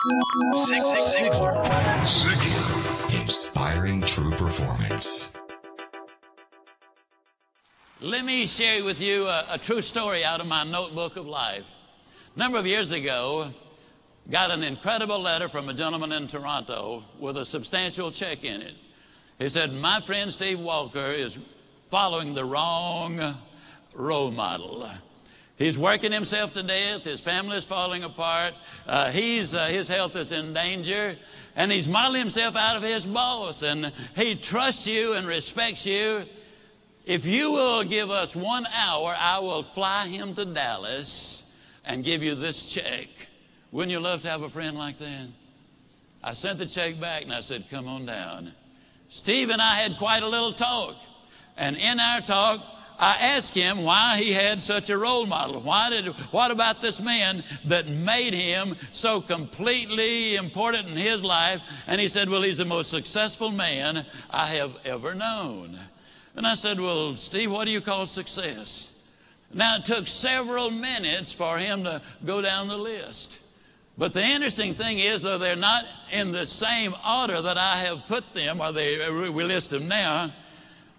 Ziglar. Inspiring true performance. Let me share with you a true story out of my notebook of life. A number of years ago, got an incredible letter from a gentleman in Toronto with a substantial check in it. He said, my friend Steve Walker is following the wrong role model. He's working himself to death. His family is falling apart. His health is in danger. And he's modeling himself out of his boss. And he trusts you and respects you. If you will give us 1 hour, I will fly him to Dallas and give you this check. Wouldn't you love to have a friend like that? I sent the check back and I said, come on down. Steve and I had quite a little talk. And in our talk, I asked him why he had such a role model. What about this man that made him so completely important in his life? And he said, well, he's the most successful man I have ever known. And I said, well, Steve, what do you call success? Now, it took several minutes for him to go down the list. But the interesting thing is, though they're not in the same order that I have put them, or we list them now,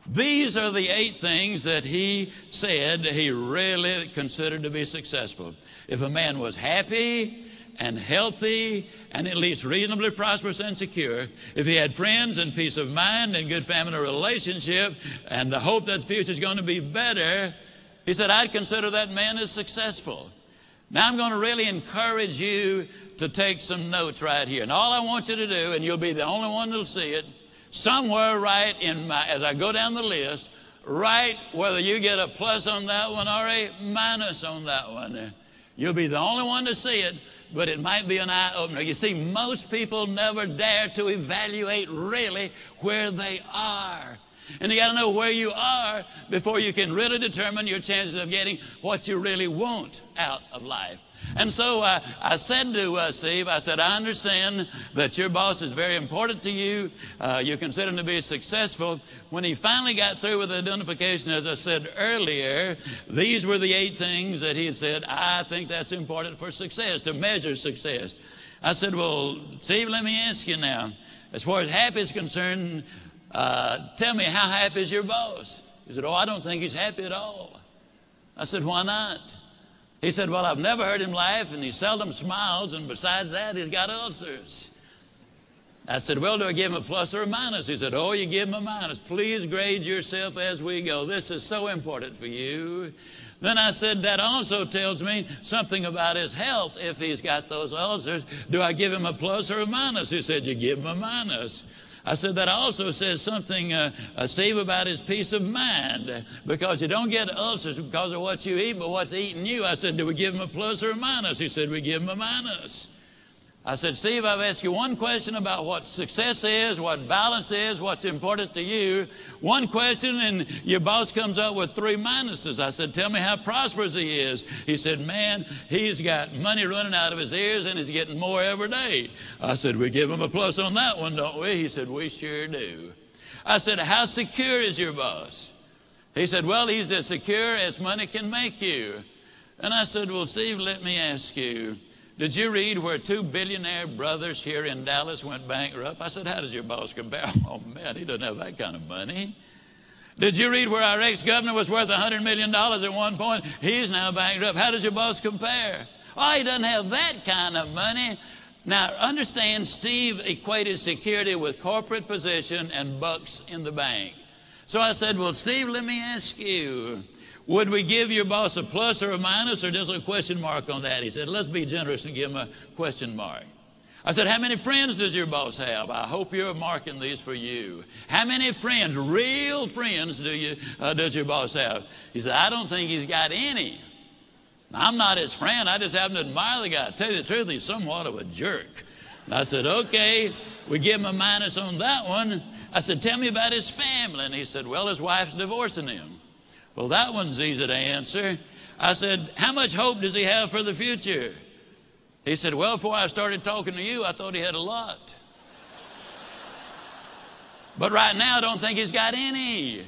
these are the 8 things that he said he really considered to be successful. If a man was happy and healthy and at least reasonably prosperous and secure, if he had friends and peace of mind and good family relationship and the hope that the future is going to be better, he said, I'd consider that man as successful. Now I'm going to really encourage you to take some notes right here. And all I want you to do, and you'll be the only one that'll see it, somewhere right in as I go down the list, write whether you get a plus on that one or a minus on that one. You'll be the only one to see it, but it might be an eye-opener. You see, most people never dare to evaluate really where they are. And you got to know where you are before you can really determine your chances of getting what you really want out of life. And so I said to Steve, I said, I understand that your boss is very important to you. You consider him to be successful. When he finally got through with the identification, as I said earlier, these were the 8 things that he had said, I think that's important for success, to measure success. I said, well, Steve, let me ask you now, as far as happy is concerned, tell me, how happy is your boss? He said, oh, I don't think he's happy at all. I said, why not? He said, well, I've never heard him laugh, and he seldom smiles, and besides that, he's got ulcers. I said, well, do I give him a plus or a minus? He said, oh, you give him a minus. Please grade yourself as we go. This is so important for you. Then I said, that also tells me something about his health if he's got those ulcers. Do I give him a plus or a minus? He said, you give him a minus. I said, that also says something, Steve, about his peace of mind, because you don't get ulcers because of what you eat, but what's eating you. I said, do we give him a plus or a minus? He said, we give him a minus. I said, Steve, I've asked you one question about what success is, what balance is, what's important to you. One question, and your boss comes up with 3 minuses. I said, tell me how prosperous he is. He said, man, he's got money running out of his ears, and he's getting more every day. I said, we give him a plus on that one, don't we? He said, we sure do. I said, how secure is your boss? He said, well, he's as secure as money can make you. And I said, well, Steve, let me ask you, did you read where 2 billionaire brothers here in Dallas went bankrupt? I said, how does your boss compare? Oh, man, he doesn't have that kind of money. Did you read where our ex-governor was worth $100 million at one point? He's now bankrupt. How does your boss compare? Oh, he doesn't have that kind of money. Now, understand, Steve equated security with corporate position and bucks in the bank. So I said, well, Steve, let me ask you, would we give your boss a plus or a minus or just a question mark on that? He said, let's be generous and give him a question mark. I said, how many friends does your boss have? I hope you're marking these for you. How many friends, real friends, does your boss have? He said, I don't think he's got any. I'm not his friend. I just happen to admire the guy. To tell you the truth, he's somewhat of a jerk. And I said, okay, we give him a minus on that one. I said, tell me about his family. And he said, well, his wife's divorcing him. Well, that one's easy to answer. I said, how much hope does he have for the future? He said, well, before I started talking to you, I thought he had a lot. But right now, I don't think he's got any.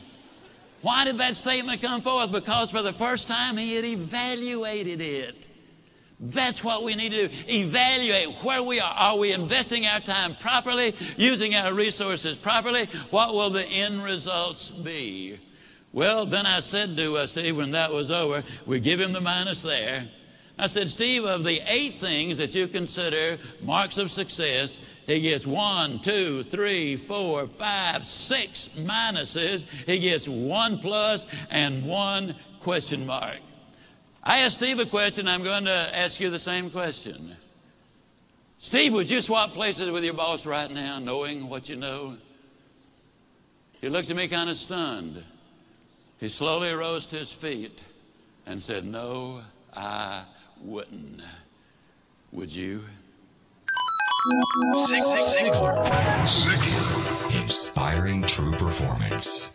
Why did that statement come forth? Because for the first time, he had evaluated it. That's what we need to do. Evaluate where we are. Are we investing our time properly, using our resources properly? What will the end results be? Well, then I said to Steve when that was over, we give him the minus there. I said, Steve, of the 8 things that you consider marks of success, he gets 1, 2, 3, 4, 5, 6 minuses. He gets 1 plus and 1 question mark. I asked Steve a question. I'm going to ask you the same question. Steve, would you swap places with your boss right now, knowing what you know? He looked at me kind of stunned. He slowly rose to his feet and said, no, I wouldn't. Would you? Ziglar. Inspiring true performance.